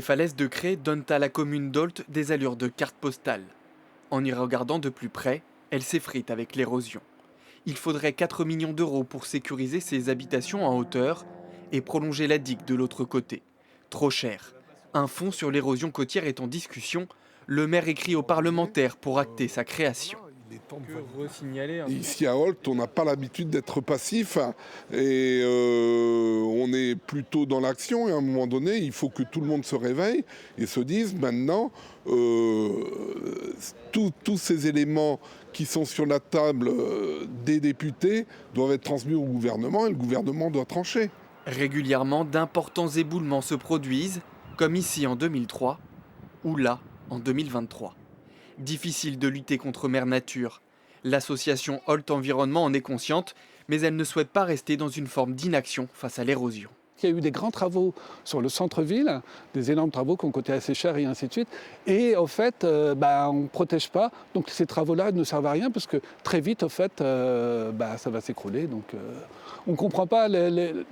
Les falaises de craie donnent à la commune d'Olt des allures de carte postale. En y regardant de plus près, elle s'effrite avec l'érosion. Il faudrait 4 millions d'euros pour sécuriser ces habitations en hauteur et prolonger la digue de l'autre côté. Trop cher. Un fonds sur l'érosion côtière est en discussion. Le maire écrit aux parlementaires pour acter sa création. Ici à Holt, on n'a pas l'habitude d'être passif et on est plutôt dans l'action. Et à un moment donné, il faut que tout le monde se réveille et se dise maintenant, tous ces éléments qui sont sur la table des députés doivent être transmis au gouvernement et le gouvernement doit trancher. Régulièrement, d'importants éboulements se produisent, comme ici en 2003 ou là en 2023. Difficile de lutter contre Mère Nature. L'association Holt Environnement en est consciente, mais elle ne souhaite pas rester dans une forme d'inaction face à l'érosion. Il y a eu des grands travaux sur le centre-ville, des énormes travaux qui ont coûté assez cher et ainsi de suite. Et au fait, on ne protège pas. Donc ces travaux-là ne servent à rien parce que très vite, au fait, ça va s'écrouler. Donc on ne comprend pas la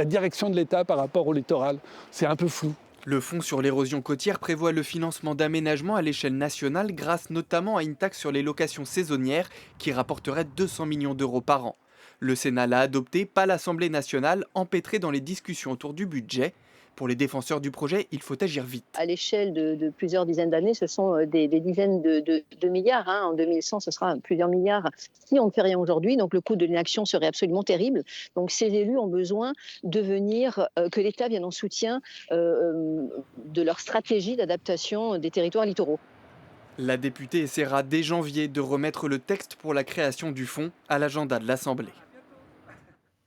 direction de l'État par rapport au littoral. C'est un peu flou. Le fonds sur l'érosion côtière prévoit le financement d'aménagements à l'échelle nationale grâce notamment à une taxe sur les locations saisonnières qui rapporterait 200 millions d'euros par an. Le Sénat l'a adopté, pas l'Assemblée nationale, empêtrée dans les discussions autour du budget. Pour les défenseurs du projet, il faut agir vite. À l'échelle de plusieurs dizaines d'années, ce sont des dizaines de milliards. En 2100, ce sera plusieurs milliards si on ne fait rien aujourd'hui. Donc le coût de l'inaction serait absolument terrible. Donc ces élus ont besoin que l'État vienne en soutien de leur stratégie d'adaptation des territoires littoraux. La députée essaiera dès janvier de remettre le texte pour la création du fonds à l'agenda de l'Assemblée.